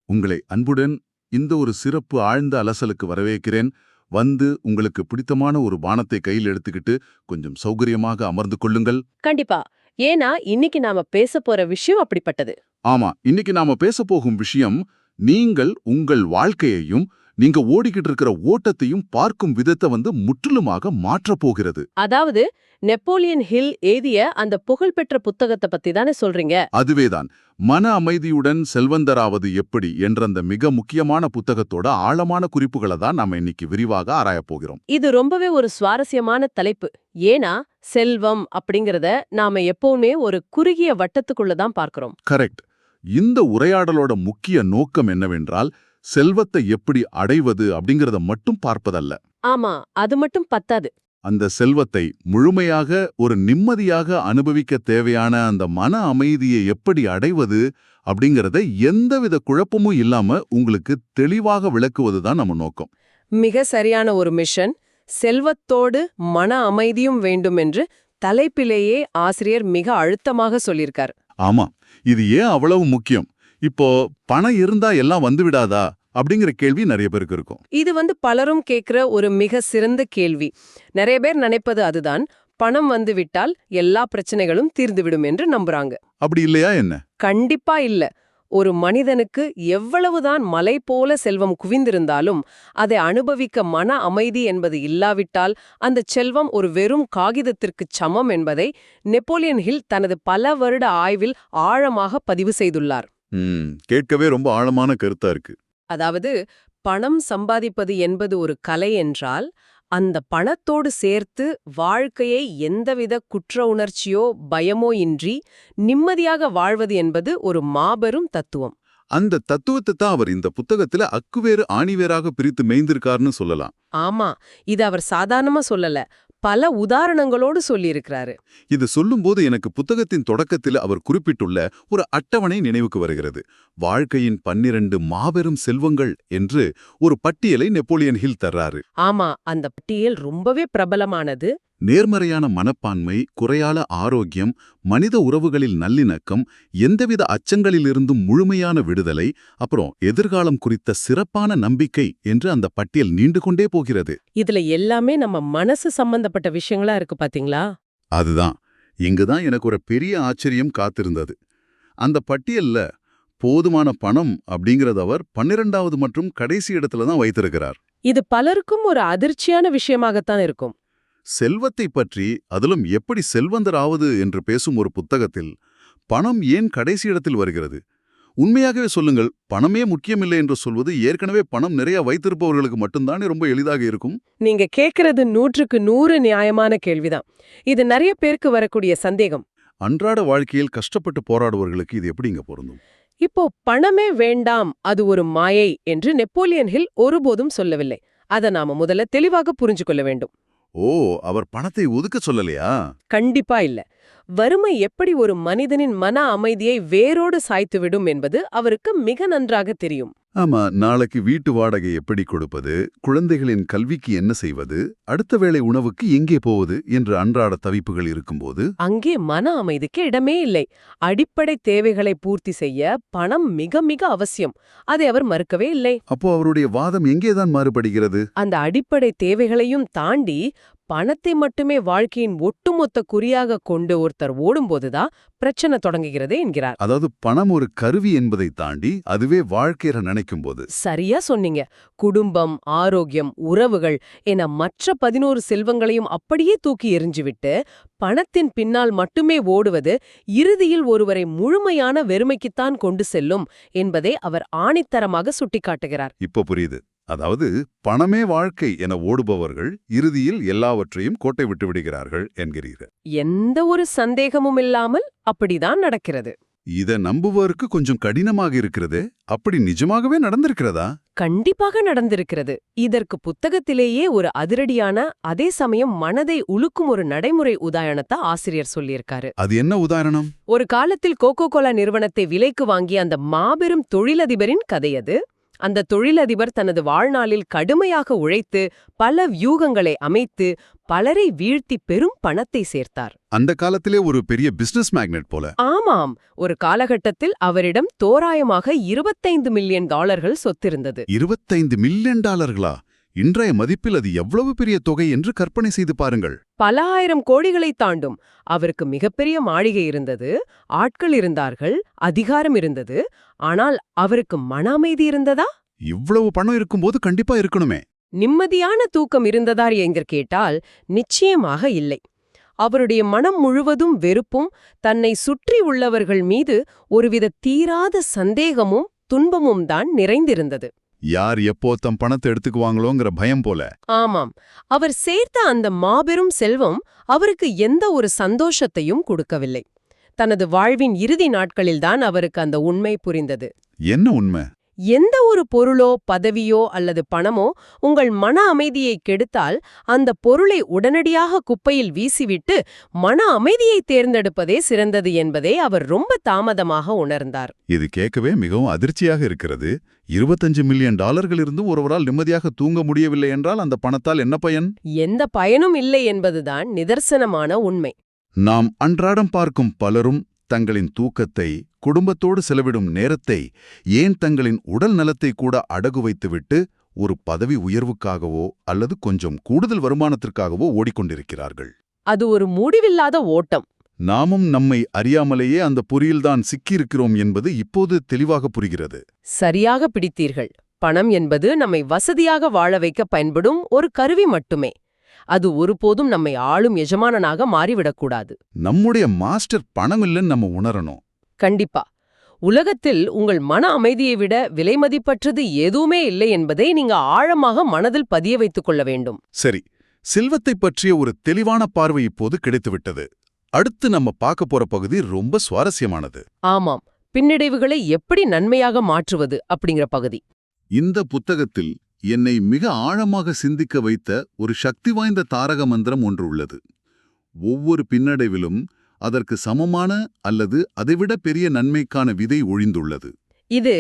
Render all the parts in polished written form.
உங்களை அன்புடன் இந்த ஒரு சிறப்பு ஆழ்ந்த அலசலுக்கு வரவேற்கிறேன். வந்து உங்களுக்கு பிடித்தமான ஒரு பானத்தை கையில் எடுத்துக்கிட்டு கொஞ்சம் சௌகரியமாக அமர்ந்து கொள்ளுங்கள். கண்டிப்பா. ஏன்னா இன்னைக்கு நாம பேச போற விஷயம் அப்படிப்பட்டது. ஆமா, இன்னைக்கு நாம பேச போகும் விஷயம், நீங்கள் உங்கள் வாழ்க்கையையும் நீங்க ஓடிக்கிட்டு இருக்கிற ஓட்டத்தையும் பார்க்கும் விதத்தை முற்றிலுமாக மாற்றப் போகிறது. அதாவது நெப்போலியன் ஹில் எழுதிய அந்த புகழ்பெற்ற புத்தகத்தை பத்தி தானே சொல்றீங்க? அதுவேதான், மன அமைதியுடன் செல்வந்தராவது எப்படி என்ற அந்த மிக முக்கியமான புத்தகத்தோட ஆழமான குறிப்புகளை தான் நாம இன்னைக்கு விரிவாக ஆராயப் போகிறோம். இது ரொம்பவே ஒரு சுவாரஸ்யமான தலைப்பு. ஏன்னா செல்வம் அப்படிங்கறத நாம எப்பவுமே ஒரு குறுகிய வட்டத்துக்குள்ள தான் பார்க்கிறோம். கரெக்ட். இந்த உரையாடலோட முக்கிய நோக்கம் என்னவென்றால், செல்வத்தை எப்படி அடைவது அப்படிங்கறத மட்டும் பார்ப்பதல்ல. ஆமா, அது மட்டும் பத்தாது. அந்த செல்வத்தை முழுமையாக ஒரு நிம்மதியாக அனுபவிக்க தேவையான அந்த மன அமைதியை எப்படி அடைவது அப்படிங்கறத எந்தவித குழப்பமும் இல்லாம உங்களுக்கு தெளிவாக விளக்குவதுதான் நம்ம நோக்கம். மிக சரியான ஒரு மிஷன். செல்வத்தோடு மன அமைதியும் வேண்டும் என்று தலைப்பிலேயே ஆசிரியர் மிக அழுத்தமாக சொல்லியிருக்கார். ஆமா, இது ஏன் அவ்வளவு முக்கியம்? இப்போ பணம் இருந்தா எல்லாம் வந்துவிடாதா அப்படிங்கிற கேள்வி நிறைய பேருக்கு இருக்கும். இது பலரும் கேட்கிற ஒரு மிக சிறந்த கேள்வி. நிறைய பேர் நினைப்பது அதுதான், பணம் விட்டால் எல்லா பிரச்சனைகளும் தீர்ந்துவிடும் என்று நம்புறாங்க. அப்படி இல்லையா என்ன? கண்டிப்பா இல்ல. ஒரு மனிதனுக்கு எவ்வளவுதான் மலை போல செல்வம் குவிந்திருந்தாலும் அதை அனுபவிக்க மன அமைதி என்பது இல்லாவிட்டால் அந்த செல்வம் ஒரு வெறும் காகிதத்திற்கு சமம் என்பதை நெப்போலியன் ஹில் தனது பல வருட ஆய்வில் ஆழமாக பதிவு செய்துள்ளார். கேட்கவே ரொம்ப ஆழமான கருத்தா இருக்கு. அதாவது, பணம் சம்பாதிப்பது என்பது ஒரு கலை என்றால், அந்த பணத்தோடு சேர்த்து வாழ்க்கையை எந்தவித குற்ற உணர்ச்சியோ பயமோ இன்றி நிம்மதியாக வாழ்வது என்பது ஒரு மாபெரும் தத்துவம். அந்த தத்துவத்தை தான் அவர் இந்த புத்தகத்துல அக்குவேறு ஆணிவேராக பிரித்து மேய்ந்திருக்காருன்னு சொல்லலாம். ஆமா, இது அவர் சாதாரணமா சொல்லல, பல உதாரணங்களோடு சொல்லியிருக்கிறாரு. இது சொல்லும்போது எனக்கு புத்தகத்தின் தொடக்கத்தில் அவர் குறிப்பிட்டுள்ள ஒரு அட்டவணை நினைவுக்கு வருகிறது. வாழ்க்கையின் 12 மாபெரும் செல்வங்கள் என்று ஒரு பட்டியலை நெப்போலியன் ஹில் தர்றாரு. ஆமா, அந்த பட்டியல் ரொம்பவே பிரபலமானது. நேர்மறையான மனப்பான்மை, குறையால ஆரோக்கியம், மனித உறவுகளில் நல்லிணக்கம், எந்தவித அச்சங்களிலிருந்தும் முழுமையான விடுதலை, அப்புறம் எதிர்காலம் குறித்த சிறப்பான நம்பிக்கை என்று அந்த பட்டியல் நீண்டு கொண்டே போகிறது. இதுல எல்லாமே நம்ம மனசு சம்பந்தப்பட்ட விஷயங்களா இருக்கு பாத்தீங்களா? அதுதான், இங்குதான் எனக்கு ஒரு பெரிய ஆச்சரியம் காத்திருந்தது. அந்த பட்டியல்ல போதுமான பணம் அப்படிங்கறது அவர் 12வது மற்றும் கடைசி இடத்துல தான் வைத்திருக்கிறார். இது பலருக்கும் ஒரு அதிர்ச்சியான விஷயமாகத்தான் இருக்கும். செல்வத்தை பற்றி, அதிலும் எப்படி செல்வந்தராவது என்று பேசும் ஒரு புத்தகத்தில் பணம் ஏன் கடைசி இடத்தில் வருகிறது? உண்மையாகவே சொல்லுங்கள், பணமே முக்கியமில்லை என்று சொல்வது ஏற்கனவே பணம் நிறைய வைத்திருப்பவர்களுக்கு மட்டும்தானே ரொம்ப எளிதாக இருக்கும். நீங்க கேட்கறது 100க்கு 100 நியாயமான கேள்விதான். இது நிறைய பேருக்கு வரக்கூடிய சந்தேகம். அன்றாட வாழ்க்கையில் கஷ்டப்பட்டு போராடுவர்களுக்கு இது எப்படிங்க பொருந்தும்? இப்போ பணமே வேண்டாம், அது ஒரு மாயை என்று நெப்போலியன் ஹில் ஒருபோதும் சொல்லவில்லை. அதை நாம முதல்ல தெளிவாக புரிஞ்சு கொள்ள வேண்டும். ஓ, அவர் பணத்தை ஒதுக்க சொல்லலையா? கண்டிப்பா இல்ல. வறுமை எப்படி ஒரு மனிதனின் மன அமைதியை வேரோடு சாய்த்துவிடும் என்பது அவருக்கு மிக நன்றாக தெரியும். ஆமா, நாளைக்கு வீட்டு வாடகை எப்படி கொடுப்பது, குழந்தைகளின் கல்விக்கு என்ன செய்வது, அடுத்த வேளை உணவுக்கு எங்கே போவது என்று அன்றாட தவிப்புகள் இருக்கும்போது அங்கே மன அமைதிக்கு இடமே இல்லை. அடிப்படை தேவைகளை பூர்த்தி செய்ய பணம் மிக மிக அவசியம். அதை அவர் மறுக்கவே இல்லை. அப்போ அவருடைய வாதம் எங்கேதான் மாறுபடுகிறது? அந்த அடிப்படை தேவைகளையும் தாண்டி பணத்தை மட்டுமே வாழ்க்கையின் ஒட்டுமொத்த குறியாக கொண்டு ஒருத்தர் ஓடும்போதுதான் பிரச்சனை தொடங்குகிறது என்கிறார். அதாவது பணம் ஒரு கருவி என்பதை தாண்டி அதுவே வாழ்க்கையை நினைக்கும் போது. சரியா சொன்னீங்க. குடும்பம், ஆரோக்கியம், உறவுகள் என மற்ற 11 செல்வங்களையும் அப்படியே தூக்கி எறிஞ்சுவிட்டு பணத்தின் பின்னால் மட்டுமே ஓடுவது இறுதியில் ஒருவரை முழுமையான வெறுமைக்குத்தான் கொண்டு செல்லும் என்பதை அவர் ஆணித்தரமாக சுட்டிக்காட்டுகிறார். இப்ப புரியுது. அதாவது பணமே வாழ்க்கை என ஓடுபவர்கள் இறுதியில் எல்லாவற்றையும் கோட்டை விட்டு விடுகிறார்கள் என்கிறீர்கள். எந்த ஒரு சந்தேகமும் இல்லாமல் அப்படிதான் நடக்கிறது. இத நம்புவதற்கு கொஞ்சம் கடினமாக இருக்கிறது. அப்படி நிஜமாகவே நடந்திருக்கிறதா? கண்டிப்பாக நடந்திருக்கிறது. இதற்கு புத்தகத்திலேயே ஒரு அதிரடியான, அதே சமயம் மனதை உலுக்கும் ஒரு நடைமுறை உதாரணத்தை ஆசிரியர் சொல்லியிருக்காரு. அது என்ன உதாரணம்? ஒரு காலத்தில் கோகோ கோலா நிறுவனத்தை விலைக்கு வாங்கிய அந்த மாபெரும் தொழிலதிபரின் கதை அது. அந்த தொழிலதிபர் தனது வாழ்நாளில் கடுமையாக உழைத்து பல வியூகங்களை அமைத்து பலரை வீழ்த்தி பெரும் பணத்தை சேர்த்தார். அந்த காலத்திலே ஒரு பெரிய பிசினஸ் மேக்னெட் போல. ஆமாம், ஒரு காலகட்டத்தில் அவரிடம் தோராயமாக $25 மில்லியன் சொத்திருந்தது. $25 மில்லியன்? இன்றைய மதிப்பில் அது எவ்வளவு பெரிய தொகை என்று கற்பனை செய்து பாருங்கள். பல ஆயிரம் கோடிகளை தாண்டும். அவருக்கு மிகப்பெரிய மாளிகை இருந்தது, ஆட்கள் இருந்தார்கள், அதிகாரம் இருந்தது. ஆனால் அவருக்கு மன அமைதி இருந்ததா? இவ்வளவு பணம் இருக்கும்போது கண்டிப்பா இருக்கணுமே. நிம்மதியான தூக்கம் இருந்ததா என்று கேட்டால் நிச்சயமாக இல்லை. அவருடைய மனம் முழுவதும் வெறுப்பும், தன்னை சுற்றி உள்ளவர்கள் மீது ஒருவித தீராத சந்தேகமும் துன்பமும் தான் நிறைந்திருந்தது. யார் எப்போ தம் பணத்தை எடுத்துக்குவாங்களோங்கிற பயம் போல. ஆமாம், அவர் சேர்த்த அந்த மாபெரும் செல்வம் அவருக்கு எந்த ஒரு சந்தோஷத்தையும் கொடுக்கவில்லை. தனது வாழ்வின் இறுதி நாட்களில்தான் அவருக்கு அந்த உண்மை புரிந்தது. என்ன உண்மை? எந்த ஒரு பொருளோ பதவியோ அல்லது பணமோ உங்கள் மன அமைதியை கெடுத்தால் அந்த பொருளை உடனடியாக குப்பையில் வீசிவிட்டு மன அமைதியை தேர்ந்தெடுப்பதே சிறந்தது என்பதை அவர் ரொம்ப தாமதமாக உணர்ந்தார். இது கேட்கவே மிகவும் அதிர்ச்சியாக இருக்கிறது. $25 மில்லியன் இருந்தும் ஒருவரால் நிம்மதியாக தூங்க முடியவில்லை என்றால் அந்த பணத்தால் என்ன பயன்? எந்த பயனும் இல்லை என்பதுதான் நிதர்சனமான உண்மை. நாம் அன்றாடம் பார்க்கும் பலரும் தங்களின் தூக்கத்தை, குடும்பத்தோடு செலவிடும் நேரத்தை, ஏன் தங்களின் உடல் நலத்தை கூட அடகு வைத்துவிட்டு ஒரு பதவி உயர்வுக்காகவோ அல்லது கொஞ்சம் கூடுதல் வருமானத்திற்காகவோ ஓடிக்கொண்டிருக்கிறார்கள். அது ஒரு முடிவில்லாத ஓட்டம். நாமும் நம்மை அறியாமலேயே அந்த பொறியில்தான் சிக்கியிருக்கிறோம் என்பது இப்போது தெளிவாக புரிகிறது. சரியாக பிடித்தீர்கள். பணம் என்பது நம்மை வசதியாக வாழ வைக்க பயன்படும் ஒரு கருவி மட்டுமே. அது ஒருபோதும் நம்மை ஆளும் எஜமானனாக மாறிவிடக்கூடாது. நம்முடைய மாஸ்டர் பணம் இல்லைன்னு நம்ம உணரணும். கண்டிப்பா. உலகத்தில் உங்கள் மன அமைதியை விட விலைமதிப்பற்றது எதுவுமே இல்லை என்பதை நீங்க ஆழமாக மனதில் பதிய வைத்துக் கொள்ள வேண்டும். சரி, செல்வத்தைப் பற்றிய ஒரு தெளிவான பார்வை இப்போது கிடைத்துவிட்டது. அடுத்து நம்ம பார்க்க போற பகுதி ரொம்ப சுவாரஸ்யமானது. ஆமாம், பின்னடைவுகளை எப்படி நன்மையாக மாற்றுவது அப்படிங்கிற பகுதி. இந்த புத்தகத்தில் என்னை மிக ஆழமாக சிந்திக்க வைத்த ஒரு சக்தி வாய்ந்த தாரக மந்திரம் ஒன்று உள்ளது. ஒவ்வொரு பின்னடைவிலும் அதற்கு சமமான அல்லது அதைவிட பெரிய நன்மைக்கான விதை ஒழிந்துள்ளது. இது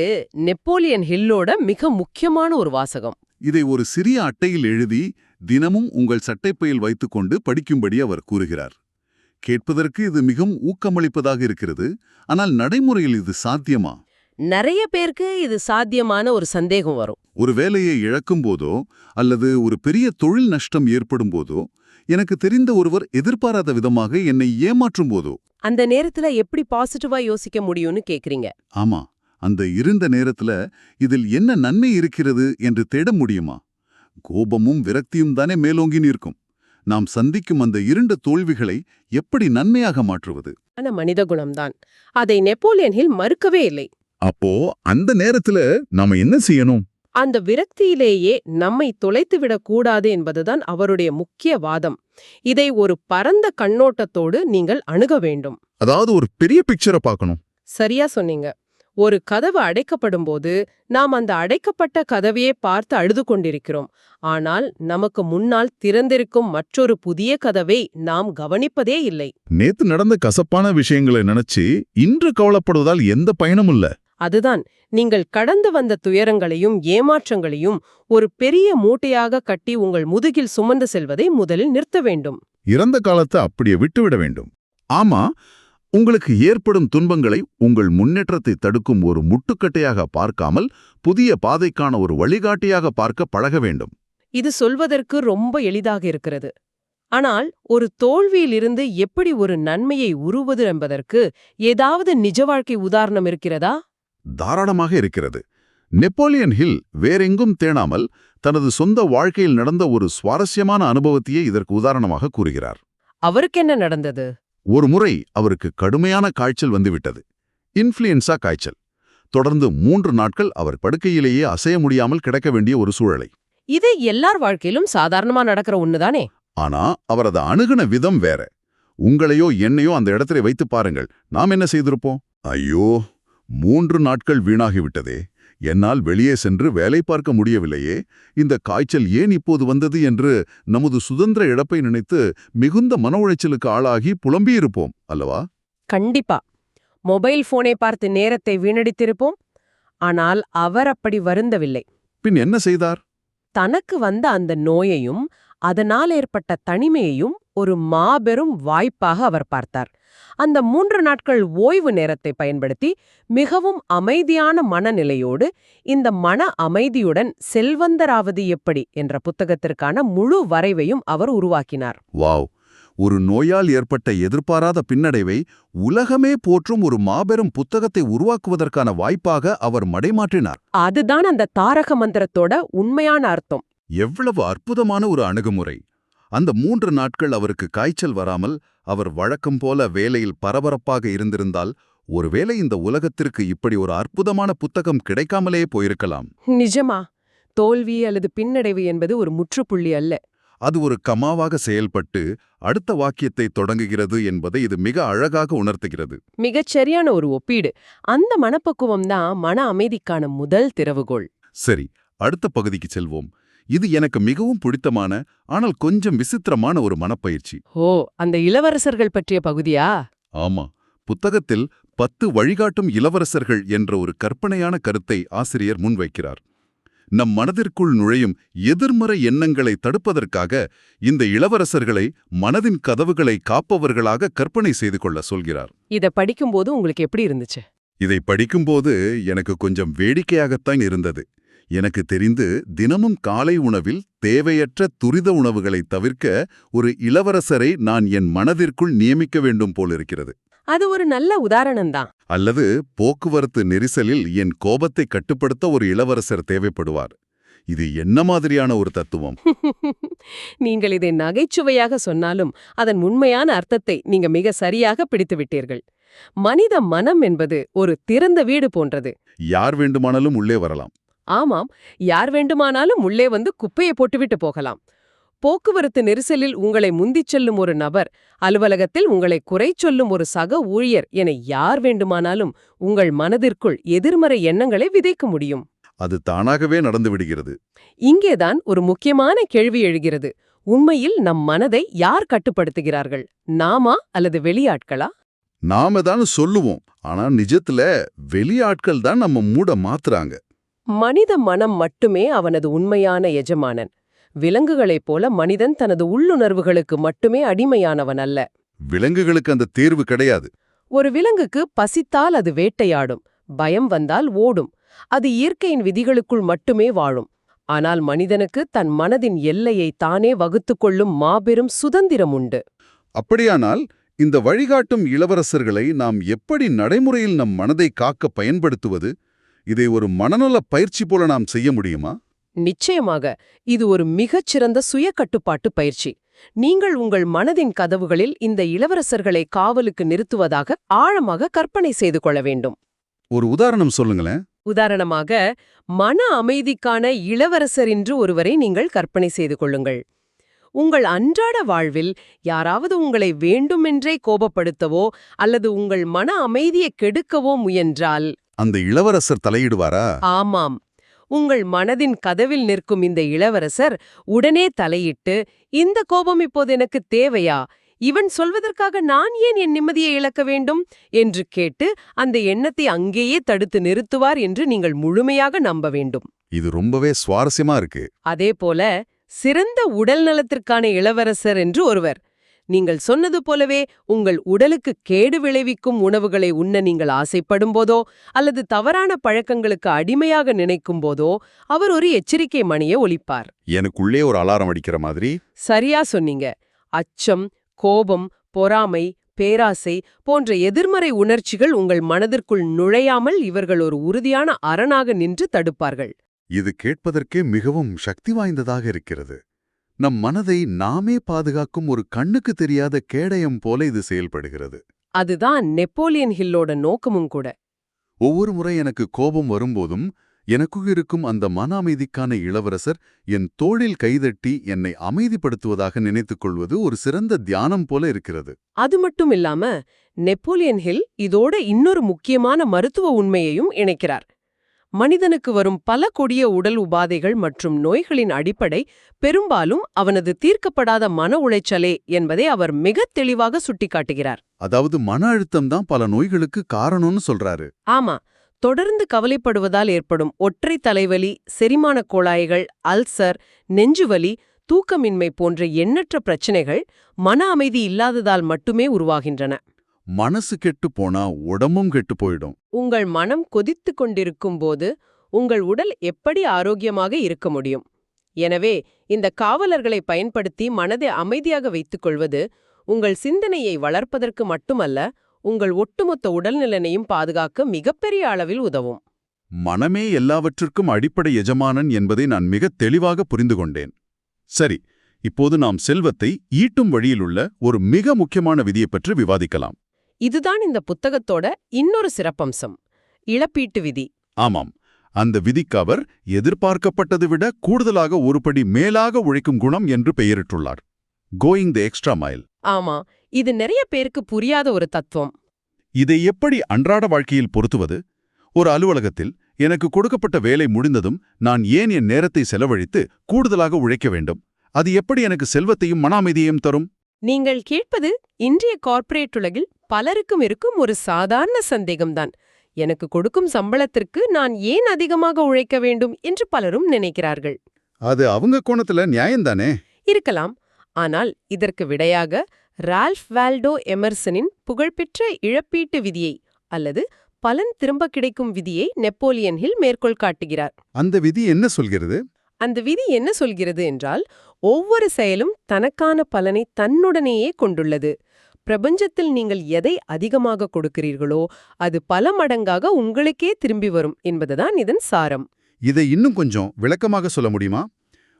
நெப்போலியன் ஹில்லோட மிக முக்கியமான ஒரு வாசகம். இதை ஒரு சிறிய அட்டையில் எழுதி தினமும் உங்கள் சட்டைப்பையில் வைத்துக்கொண்டு படிக்கும்படி அவர் கூறுகிறார். கேட்பதற்கு இது மிகவும் ஊக்கமளிப்பதாக இருக்கிறது. ஆனால் நடைமுறையில் இது சாத்தியமா? நிறைய பேருக்கு இது சாத்தியமான ஒரு சந்தேகம் வரும். ஒரு வேலையை இழக்கும் போதோ அல்லது ஒரு பெரிய தொழில் நஷ்டம் ஏற்படும் போதோ, எனக்கு தெரிந்த ஒருவர் எதிர்பாராத விதமாக என்னை ஏமாற்றும் போதோ, அந்த நேரத்துல எப்படி பாசிட்டிவா யோசிக்க முடியும்னு கேக்குறீங்க. ஆமா, அந்த இருண்ட நேரத்துல இதில் என்ன நன்மை இருக்கிறது என்று தேட முடியுமா? கோபமும் விரக்தியும் தானே மேலோங்கி நிற்கும். நாம் சந்திக்கும் அந்த இருண்ட தோல்விகளை எப்படி நன்மையாக மாற்றுவது? ஆனா மனித குணம்தான். அதை நெப்போலியன் ஹில் மறுக்கவே இல்லை. அப்போ அந்த நேரத்துல நாம என்ன செய்யணும்? அந்த விரக்தியிலேயே நம்மை தொலைத்துவிடக் கூடாது என்பதுதான் அவருடைய முக்கிய வாதம். இதை ஒரு பரந்த கண்ணோட்டத்தோடு நீங்கள் அணுக வேண்டும். அதாவது ஒரு பெரிய பிக்சரை பார்க்கணும். சரியா சொன்னீங்க. ஒரு கதவு அடைக்கப்படும்போது நாம் அந்த அடைக்கப்பட்ட கதவையே பார்த்து அழுது கொண்டிருக்கிறோம். ஆனால் நமக்கு முன்னால் திறந்திருக்கும் மற்றொரு புதிய கதவை நாம் கவனிப்பதே இல்லை. நேத்து நடந்த கசப்பான விஷயங்களை நினைச்சு இன்று கவலைப்படுவதால் எந்த பயனும் இல்ல. அதுதான், நீங்கள் கடந்து வந்த துயரங்களையும் ஏமாற்றங்களையும் ஒரு பெரிய மூட்டையாக கட்டி உங்கள் முதுகில் சுமந்து செல்வதை முதலில் நிறுத்த வேண்டும். இறந்த காலத்தை அப்படியே விட்டுவிட வேண்டும். ஆமா, உங்களுக்கு ஏற்படும் துன்பங்களை உங்கள் முன்னேற்றத்தை தடுக்கும் ஒரு முட்டுக்கட்டையாக பார்க்காமல் புதிய பாதைக்கான ஒரு வழிகாட்டியாக பார்க்க பழக வேண்டும். இது சொல்வதற்கு ரொம்ப எளிதாக இருக்கிறது. ஆனால் ஒரு தோல்வியிலிருந்து எப்படி ஒரு நன்மையை உருவது என்பதற்கு ஏதாவது நிஜ வாழ்க்கை உதாரணம் இருக்கிறதா? தாராளமாக இருக்கிறது. நெப்போலியன் ஹில் வேறெங்கும் தேடாமல் தனது சொந்த வாழ்க்கையில் நடந்த ஒரு சுவாரஸ்யமான அனுபவத்தையே இதற்கு உதாரணமாக கூறுகிறார். அவருக்கு என்ன நடந்தது? ஒரு முறை அவருக்கு கடுமையான காய்ச்சல் வந்துவிட்டது. இன்ஃப்ளூயன்சா காய்ச்சல். தொடர்ந்து 3 நாட்கள் அவர் படுக்கையிலேயே அசைய முடியாமல் கிடக்க வேண்டிய ஒரு சூழலை. இது எல்லார் வாழ்க்கையிலும் சாதாரணமா நடக்கிற ஒண்ணுதானே. ஆனா அவரது அணுகுன விதம் வேற. உங்களையோ என்னையோ அந்த இடத்துல வைத்து பாருங்கள், நாம் என்ன செய்திருப்போம்? ஐயோ, 3 நாட்கள் வீணாகிவிட்டதே, என்னால் வெளியே சென்று வேலை பார்க்க முடியவில்லையே, இந்த காய்ச்சல் ஏன் இப்போது வந்தது என்று நமது சுதந்திர இழப்பை நினைத்து மிகுந்த மன உளைச்சலுக்கு ஆளாகி புலம்பியிருப்போம் அல்லவா? கண்டிப்பா. மொபைல் போனை பார்த்து நேரத்தை வீணடித்திருப்போம். ஆனால் அவர் அப்படி வருந்தவில்லை. பின் என்ன செய்தார்? தனக்கு வந்த அந்த நோயையும் அதனால் ஏற்பட்ட தனிமையையும் ஒரு மாபெரும் வாய்ப்பாக அவர் பார்த்தார். அந்த 3 நாட்கள் ஓய்வு நேரத்தை பயன்படுத்தி மிகவும் அமைதியான மனநிலையோடு இந்த மன அமைதியுடன் செல்வந்தராவது எப்படி என்ற புத்தகத்திற்கான முழு வரைவையும் அவர் உருவாக்கினார். வாவ்! ஒரு நோயால் ஏற்பட்ட எதிர்பாராத பின்னடைவை உலகமே போற்றும் ஒரு மாபெரும் புத்தகத்தை உருவாக்குவதற்கான வாய்ப்பாக அவர் மடைமாற்றினார். அதுதான் அந்த தாரக மந்திரத்தோட உண்மையான அர்த்தம். எவ்வளவு அற்புதமான ஒரு அணுகுமுறை! அந்த 3 நாட்கள் அவருக்கு காய்ச்சல் வராமல் அவர் வழக்கம் போல வேலையில் பரபரப்பாக இருந்திருந்தால் ஒருவேளை இந்த உலகத்திற்கு இப்படி ஒரு அற்புதமான புத்தகம் கிடைக்காமலே போயிருக்கலாம். நிஜமா? தோல்வி அல்லது பின்னடைவு என்பது ஒரு முற்றுப்புள்ளி அல்ல. அது ஒரு கமாவாக செயல்பட்டு அடுத்த வாக்கியத்தை தொடங்குகிறது என்பதை இது மிக அழகாக உணர்த்துகிறது. மிகச் சரியான ஒரு ஒப்பீடு. அந்த மனப்பக்குவம் தான் மன அமைதிக்கான முதல் திறவுகோல். சரி, அடுத்த பகுதிக்கு செல்வோம். இது எனக்கு மிகவும் பிடித்தமான ஆனால் கொஞ்சம் விசித்திரமான ஒரு மனப்பயிற்சி. ஓ, அந்த இளவரசர்கள் பற்றிய பகுதியா? ஆமா, புத்தகத்தில் 10 வழிகாட்டும் இளவரசர்கள் என்ற ஒரு கற்பனையான கருத்தை ஆசிரியர் முன்வைக்கிறார். நம் மனதிற்குள் நுழையும் எதிர்மறை எண்ணங்களை தடுப்பதற்காக இந்த இளவரசர்களை மனதின் கதவுகளை காப்பவர்களாக கற்பனை செய்து கொள்ள சொல்கிறார். இத படிக்கும்போது உங்களுக்கு எப்படி இருந்துச்சு? இதை படிக்கும்போது எனக்கு கொஞ்சம் வேடிக்கையாகத்தான் இருந்தது. எனக்கு தெரிந்து தினமும் காலை உணவில் தேவையற்ற துரித உணவுகளை தவிர்க்க ஒரு இளவரசரை நான் என் மனதிற்குள் நியமிக்க வேண்டும் போலிருக்கிறது. அது ஒரு நல்ல உதாரணம்தான். அல்லது போக்குவரத்து நெரிசலில் என் கோபத்தை கட்டுப்படுத்த ஒரு இளவரசர் தேவைப்படுவார். இது என்ன மாதிரியான ஒரு தத்துவம்? நீங்கள் இதை நகைச்சுவையாக சொன்னாலும் அதன் உண்மையான அர்த்தத்தை நீங்க மிக சரியாக பிடித்து விட்டீர்கள். மனித மனம் என்பது ஒரு திறந்த வீடு போன்றது. யார் வேண்டுமானாலும் உள்ளே வரலாம். ஆமாம், யார் வேண்டுமானாலும் உள்ளே வந்து குப்பையை போட்டுவிட்டு போகலாம். போக்குவரத்து நெரிசலில் உங்களை முந்திச் செல்லும் ஒரு நபர், அலுவலகத்தில் உங்களை குறை சொல்லும் ஒரு சக ஊழியர் என யார் வேண்டுமானாலும் உங்கள் மனதிற்குள் எதிர்மறை எண்ணங்களை விதைக்க முடியும். அது தானாகவே நடந்துவிடுகிறது. இங்கேதான் ஒரு முக்கியமான கேள்வி எழுகிறது. உண்மையில் நம் மனதை யார் கட்டுப்படுத்துகிறார்கள்? நாமா அல்லது வெளியாட்களா? நாம தான் சொல்லுவோம், ஆனா நிஜத்துல வெளியாட்கள் தான் நம்ம மூட மாத்துறாங்க. மனித மனம் மட்டுமே அவனது உண்மையான எஜமானன். விலங்குகளைப் போல மனிதன் தனது உள்ளுணர்வுகளுக்கு மட்டுமே அடிமையானவன் அல்ல. விலங்குகளுக்கு அந்த தேர்வு கிடையாது. ஒரு விலங்குக்கு பசித்தால் அது வேட்டையாடும், பயம் வந்தால் ஓடும். அது இயற்கையின் விதிகளுக்குள் மட்டுமே வாழும். ஆனால் மனிதனுக்கு தன் மனதின் எல்லையை தானே வகுத்துக் கொள்ளும் மாபெரும் சுதந்திரம் உண்டு. அப்படியானால் இந்த வழிகாட்டும் இளவரசர்களை நாம் எப்படி நடைமுறையில் நம் மனதை காக்க பயன்படுத்துவது? இதை ஒரு மனநல பயிற்சி போல நாம் செய்ய முடியுமா? நிச்சயமாக. இது ஒரு மிகச்சிறந்த சுய கட்டுப்பாட்டு பயிற்சி. நீங்கள் உங்கள் மனதின் கதவுகளில் இந்த இளவரசர்களை காவலுக்கு நிறுத்துவதாக ஆழமாக கற்பனை செய்து கொள்ள வேண்டும். ஒரு உதாரணம் சொல்லுங்களேன். உதாரணமாக, மன அமைதிக்கான இளவரசர் என்று ஒருவரை நீங்கள் கற்பனை செய்து கொள்ளுங்கள். உங்கள் அன்றாட வாழ்வில் யாராவது உங்களை வேண்டுமென்றே கோபப்படுத்தவோ அல்லது உங்கள் மன அமைதியை கெடுக்கவோ முயன்றால் அந்த இளவரசர் தலையிடுவாரா? ஆமாம். உங்கள் மனதின் கதவில் நிற்கும் இந்த இளவரசர் உடனே தலையிட்டு, இந்த கோபம் இப்போது எனக்கு தேவையா? இவன் சொல்வதற்காக நான் ஏன் என் நிம்மதியை இழக்க வேண்டும் என்று கேட்டு அந்த எண்ணத்தை அங்கேயே தடுத்து நிறுத்துவார் என்று நீங்கள் முழுமையாக நம்ப வேண்டும். இது ரொம்பவே சுவாரஸ்யமா இருக்கு. அதேபோல சிறந்த உடல் நலத்திற்கான இளவரசர் என்று ஒருவர். நீங்கள் சொன்னது போலவே உங்கள் உடலுக்கு கேடு விளைவிக்கும் உணவுகளை உண்ண நீங்கள் ஆசைப்படும் போதோ அல்லது தவறான பழக்கங்களுக்கு அடிமையாக நினைக்கும் போதோ அவர் ஒரு எச்சரிக்கை மணியை ஒலிப்பார். எனக்குள்ளே ஒரு அலாரம் அடிக்கிற மாதிரி. சரியா சொன்னீங்க. அச்சம், கோபம், பொறாமை, பேராசை போன்ற எதிர்மறை உணர்ச்சிகள் உங்கள் மனதிற்குள் நுழையாமல் இவர்கள் ஒரு உறுதியான அரணாக நின்று தடுப்பார்கள். இது கேட்பதற்கே மிகவும் சக்தி வாய்ந்ததாக இருக்கிறது. நம் மனதை நாமே பாதுகாக்கும் ஒரு கண்ணுக்கு தெரியாத கேடயம் போல இது செயல்படுகிறது. அதுதான் நெப்போலியன் ஹில்லோட நோக்கமும் கூட. ஒவ்வொரு முறை எனக்கு கோபம் வரும்போதும் எனக்குள் இருக்கும் அந்த மன அமைதிக்கான இளவரசர் என் தோளில் கைதட்டி என்னை அமைதிப்படுத்துவதாக நினைத்துக் கொள்வது ஒரு சிறந்த தியானம் போல இருக்கிறது. அது மட்டும் இல்லாம நெப்போலியன் ஹில் இதோட இன்னொரு முக்கியமான மருத்துவ உண்மையையும் இணைக்கிறார். மனிதனுக்கு வரும் பல கொடிய உடல் உபாதைகள் மற்றும் நோய்களின் அடிப்படை பெரும்பாலும் அவனது தீர்க்கப்படாத மன உளைச்சலே என்பதை அவர் மிகத் தெளிவாக சுட்டிக்காட்டுகிறார். அதாவது மன அழுத்தம் தான் பல நோய்களுக்கு காரணம்னு சொல்றாரு. ஆமா, தொடர்ந்து கவலைப்படுவதால் ஏற்படும் ஒற்றை தலைவலி, செரிமானக் கோளாய்கள், அல்சர், நெஞ்சுவலி, தூக்கமின்மை போன்ற எண்ணற்ற பிரச்சனைகள் மன அமைதி இல்லாததால் மட்டுமே உருவாகின்றன. மனசு கெட்டு போனா உடம்பும் கெட்டு போயிடும். உங்கள் மனம் கொதித்துக் கொண்டிருக்கும் போது உங்கள் உடல் எப்படி ஆரோக்கியமாக இருக்க முடியும்? எனவே இந்த காவலர்களை பயன்படுத்தி மனதை அமைதியாக வைத்துக் கொள்வது உங்கள் சிந்தனையை வளர்ப்பதற்கு மட்டுமல்ல, உங்கள் ஒட்டுமொத்த உடல்நலனையும் பாதுகாக்க மிகப்பெரிய அளவில் உதவும். மனமே எல்லாவற்றிற்கும் அடிப்படை எஜமானன் என்பதை நான் மிக தெளிவாக புரிந்து கொண்டேன். சரி, இப்போது நாம் செல்வத்தை ஈட்டும் வழியிலுள்ள ஒரு மிக முக்கியமான விதியை பற்றி விவாதிக்கலாம். இதுதான் இந்த புத்தகத்தோட இன்னொரு சிறப்பம்சம், இழப்பீட்டு விதி. ஆமாம், அந்த விதிக்கு அவர் எதிர்பார்க்கப்பட்டதை விட கூடுதலாக ஒருபடி மேலாக உழைக்கும் குணம் என்று பெயரிட்டுள்ளார். Going the extra mile. ஆமா, இது நிறைய பேருக்கு புரியாத ஒரு தத்துவம். இதை எப்படி அன்றாட வாழ்க்கையில் பொருத்துவது? ஒரு அலுவலகத்தில் எனக்கு கொடுக்கப்பட்ட வேலை முடிந்ததும் நான் ஏன் என் நேரத்தை செலவழித்து கூடுதலாக உழைக்க வேண்டும்? அது எப்படி எனக்கு செல்வத்தையும் மன அமைதியையும் தரும்? நீங்கள் கேட்பது இன்றைய கார்ப்பரேட் உலகில் பலருக்கும் இருக்கும் ஒரு சாதாரண சந்தேகம்தான். எனக்கு கொடுக்கும் சம்பளத்திற்கு நான் ஏன் அதிகமாக உழைக்க வேண்டும் என்று பலரும் நினைக்கிறார்கள். அது அவங்க கோணத்துல நியாயம்தானே? இருக்கலாம். ஆனால் இதற்கு விடையாக ரால்ஃப் வால்டோ எமர்சனின் புகழ்பெற்ற இழப்பீட்டு விதியை அல்லது பலன் திரும்ப கிடைக்கும் விதியை நெப்போலியன் ஹில் மேற்கோள் காட்டுகிறார். அந்த விதி என்ன சொல்கிறது? அந்த விதி என்ன சொல்கிறது என்றால், ஒவ்வொரு செயலும் தனக்கான பலனை தன்னுடனேயே கொண்டுள்ளது. பிரபஞ்சத்தில் நீங்கள் எதை அதிகமாக கொடுக்கிறீர்களோ அது பல மடங்காக உங்களுக்கே திரும்பி வரும் என்பதுதான் இதன் சாரம். இதை இன்னும் கொஞ்சம் விளக்கமாக சொல்ல முடியுமா?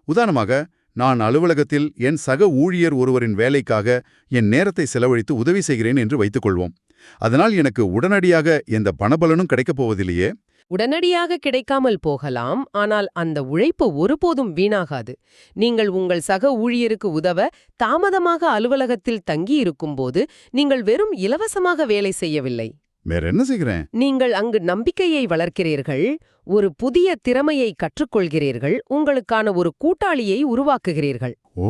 உதாரணமாக, நான் அலுவலகத்தில் என் சக ஊழியர் ஒருவரின் வேலைக்காக என் நேரத்தை செலவழித்து உதவி செய்கிறேன் என்று வைத்துக்கொள்வோம். அதனால் எனக்கு உடனடியாக எந்த பணபலனும் கிடைக்கப் போவதில்லையே. உடனடியாக கிடைக்காமல் போகலாம், ஆனால் அந்த உழைப்பு ஒருபோதும் வீணாகாது. நீங்கள் உங்கள் சக ஊழியருக்கு உதவ தாமதமாக அலுவலகத்தில் தங்கியிருக்கும்போது நீங்கள் வெறும் இலவசமாக வேலை செய்யவில்லை. வேற என்ன செய்கிறேன்? நீங்கள் அங்கு நம்பிக்கையை வளர்க்கிறீர்கள், ஒரு புதிய திறமையை கற்றுக்கொள்கிறீர்கள், உங்களுக்கான ஒரு கூட்டாளியை உருவாக்குகிறீர்கள். ஓ,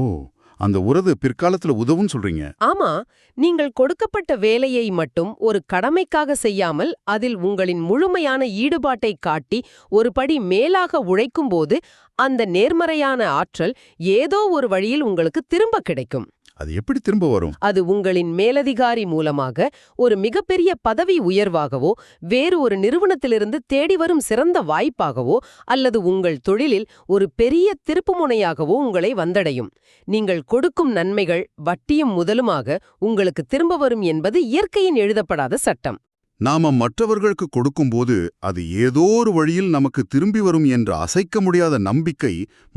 அந்த உறவு பிற்காலத்துல உதவும் சொல்றீங்க. ஆமா, நீங்கள் கொடுக்கப்பட்ட வேலையை மட்டும் ஒரு கடமைக்காக செய்யாமல் அதில் உங்களின் முழுமையான ஈடுபாட்டை காட்டி ஒரு படி மேலாக உழைக்கும்போது அந்த நேர்மறையான ஆற்றல் ஏதோ ஒரு வழியில் உங்களுக்கு திரும்ப கிடைக்கும். அது எப்படி திரும்ப வரும்? அது உங்களின் மேலதிகாரி மூலமாக ஒரு மிகப்பெரிய பதவி உயர்வாகவோ, வேறு ஒரு நிறுவனத்திலிருந்து தேடி வரும் சிறந்த வாய்ப்பாகவோ, அல்லது உங்கள் தொழிலில் ஒரு பெரிய திருப்புமுனையாகவோ உங்களை வந்தடையும். நீங்கள் கொடுக்கும் நன்மைகள் வட்டியும் முதலுமாக உங்களுக்கு திரும்ப வரும் என்பது இயற்கையின் எழுதப்படாத சட்டம். நாம மற்றவர்களுக்கு கொடுக்கும்போது அது ஏதோ ஒரு வழியில் நமக்கு திரும்பி வரும் என்ற அசைக்க முடியாத நம்பிக்கை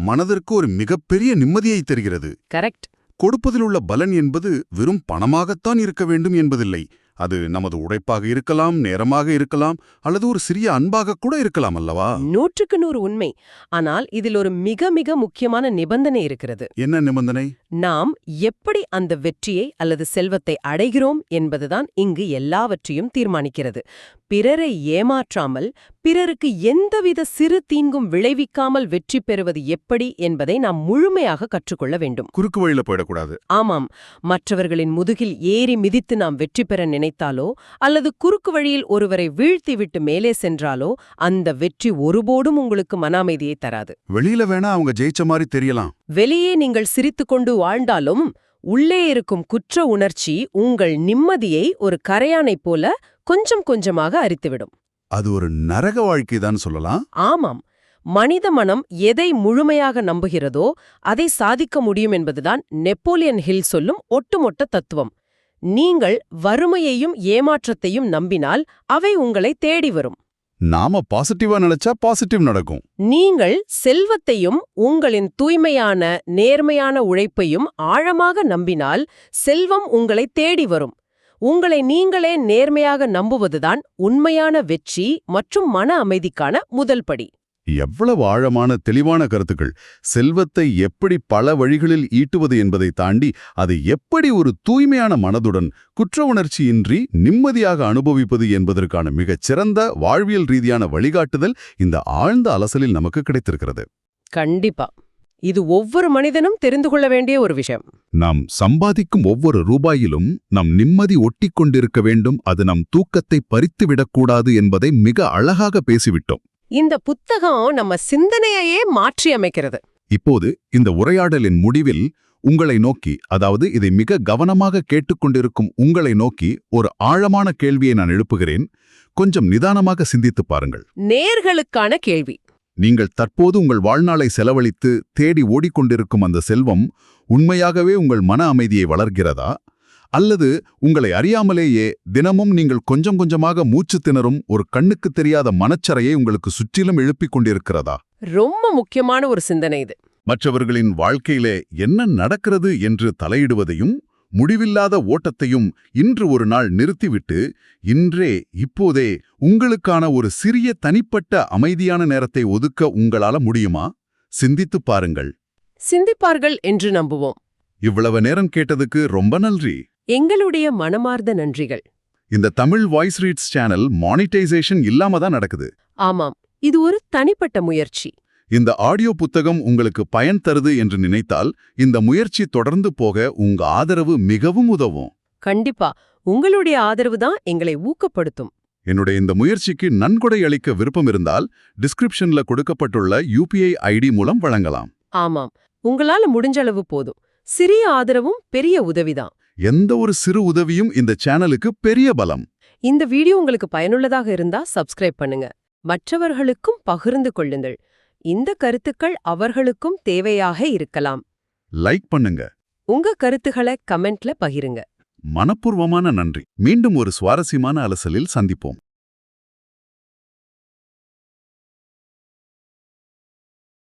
மனதிற்கு ஒரு மிகப்பெரிய நிம்மதியை தருகிறது. கரெக்ட். கொடுப்பதில் உள்ள பலன் என்பது வெறும் பணமாகத்தான் இருக்க வேண்டும் என்பதில்லை. அது நமது உழைப்பாக இருக்கலாம், நேரமாக இருக்கலாம், அல்லது ஒரு சிறிய அன்பாக கூட இருக்கலாம் அல்லவா? 100க்கு 100 உண்மை. ஆனால் இதில் ஒரு மிக மிக முக்கியமான நிபந்தனை இருக்கிறது. என்ன நிபந்தனை? நாம் எப்படி அந்த வெற்றியை அல்லது செல்வத்தை அடைகிறோம் என்பதுதான் இங்கு எல்லாவற்றையும் தீர்மானிக்கிறது. பிறரை ஏமாற்றாமல், பிறருக்கு எந்தவித சிறு தீங்கும் விளைவிக்காமல் வெற்றி பெறுவது எப்படி என்பதை நாம் முழுமையாக கற்றுக்கொள்ள வேண்டும். குறுக்கு வழியில போயிடக்கூடாது. ஆமாம், மற்றவர்களின் முதுகில் ஏறி மிதித்து நாம் வெற்றி பெற நினைத்தாலோ அல்லது குறுக்கு வழியில் ஒருவரை வீழ்த்திவிட்டு மேலே சென்றாலோ அந்த வெற்றி ஒருபோதும் உங்களுக்கு மன அமைதியை தராது. வெளியில வேணா அவங்க ஜெயிச்ச மாதிரி தெரியலாம். வெளியே நீங்கள் சிரித்துக்கொண்டு வாழ்ந்தாலும் உள்ளே இருக்கும் குற்ற உணர்ச்சி உங்கள் நிம்மதியை ஒரு கரையானைப் போல கொஞ்சம் கொஞ்சமாக அரித்துவிடும். அது ஒரு நரக வாழ்க்கைதான் சொல்லலாம். ஆமாம், மனித மனம் எதை முழுமையாக நம்புகிறதோ அதை சாதிக்க முடியும் என்பதுதான் நெப்போலியன் ஹில் சொல்லும் ஒட்டுமொத்த தத்துவம். நீங்கள் வறுமையையும் ஏமாற்றத்தையும் நம்பினால் அவை உங்களை தேடி வரும். நாம பாசிட்டிவா நினைச்சா பாசிட்டிவ் நடக்கும். நீங்கள் செல்வத்தையும் உங்களின் தூய்மையான நேர்மையான உழைப்பையும் ஆழமாக நம்பினால் செல்வம் உங்களை தேடி வரும். உங்களை நீங்களே நேர்மையாக நம்புவதுதான் உண்மையான வெற்றி மற்றும் மன அமைதிக்கான முதல் படி. எவ்வளவு ஆழமான தெளிவான கருத்துக்கள்! செல்வத்தை எப்படி பல வழிகளில் ஈட்டுவது என்பதை தாண்டி அதை எப்படி ஒரு தூய்மையான மனதுடன் குற்ற உணர்ச்சியின்றி நிம்மதியாக அனுபவிப்பது என்பதற்கான மிகச் சிறந்த வாழ்வியல் ரீதியான வழிகாட்டுதல் இந்த ஆழ்ந்த அலசலில் நமக்கு கிடைத்திருக்கிறது. கண்டிப்பா இது ஒவ்வொரு மனிதனும் தெரிந்து கொள்ள வேண்டிய ஒரு விஷயம். நாம் சம்பாதிக்கும் ஒவ்வொரு ரூபாயிலும் நம் நிம்மதி ஒட்டிக் கொண்டிருக்க வேண்டும். அது நம் தூக்கத்தை பறித்துவிடக்கூடாது என்பதை மிக அழகாக பேசிவிட்டோம். இந்த புத்தகம் நம்ம சிந்தனையையே மாற்றி அமைக்கிறது. இப்போது இந்த உரையாடலின் முடிவில் உங்களை நோக்கி, அதாவது இதை மிக கவனமாக கேட்டுக்கொண்டிருக்கும் உங்களை நோக்கி ஒரு ஆழமான கேள்வியை நான் எழுப்புகிறேன். கொஞ்சம் நிதானமாக சிந்தித்துப் பாருங்கள். நேர்களுக்கான கேள்வி. நீங்கள் தற்போது உங்கள் வாழ்நாளை செலவழித்து தேடி ஓடிக்கொண்டிருக்கும் அந்த செல்வம் உண்மையாகவே உங்கள் மன அமைதியை வளர்க்கிறதா? அல்லது உங்களை அறியாமலேயே தினமும் நீங்கள் கொஞ்சம் கொஞ்சமாக மூச்சு திணறும் ஒரு கண்ணுக்குத் தெரியாத மனச்சரையை உங்களுக்கு சுற்றிலும் எழுப்பிக் கொண்டிருக்கிறதா? ரொம்ப முக்கியமான ஒரு சிந்தனை இது. மற்றவர்களின் வாழ்க்கையிலே என்ன நடக்கிறது என்று தலையிடுவதையும் முடிவில்லாத ஓட்டத்தையும் இன்று ஒரு நாள் நிறுத்திவிட்டு, இன்றே இப்போதே உங்களுக்கான ஒரு சிறிய தனிப்பட்ட அமைதியான நேரத்தை ஒதுக்க உங்களால முடியுமா? சிந்தித்துப் பாருங்கள். சிந்திப்பார்கள் என்று நம்புவோம். இவ்வளவு நேரம் கேட்டதுக்கு ரொம்ப நன்றி. எங்களுடைய மனமார்ந்த நன்றிகள். இந்த Tamil voice reads channel monetisation இல்லாம தான் நடக்குது. ஆமாம், இது ஒரு தனிப்பட்ட முயற்சி. இந்த ஆடியோ புத்தகம் உங்களுக்கு பயன் தருது என்று நினைத்தால் இந்த முயற்சி தொடர்ந்து போக உங்க ஆதரவு மிகவும் உதவும். கண்டிப்பா உங்களுடைய ஆதரவு தான் எங்களை ஊக்கப்படுத்தும். என்னுடைய இந்த முயற்சிக்கு நன்கொடை அளிக்க விருப்பம் இருந்தால் டிஸ்கிரிப்ஷன்ல கொடுக்கப்பட்டுள்ள UPI ID மூலம் வழங்கலாம். ஆமாம், உங்களால முடிஞ்சளவு போதும். சிறிய ஆதரவும் பெரிய உதவிதான். எந்த ஒரு சிறு உதவியும் இந்த சேனலுக்கு பெரிய பலம். இந்த வீடியோ உங்களுக்கு பயனுள்ளதாக இருந்தா சப்ஸ்கிரைப் பண்ணுங்க. மற்றவர்களுக்கும் பகிர்ந்து கொள்ளுங்கள். இந்த கருத்துக்கள் அவர்களுக்கும் தேவையாக இருக்கலாம். லைக் பண்ணுங்க. உங்க கருத்துக்களை கமெண்ட்ல பகிருங்க. மனப்பூர்வமான நன்றி. மீண்டும் ஒரு சுவாரஸ்யமான அலசலில் சந்திப்போம்.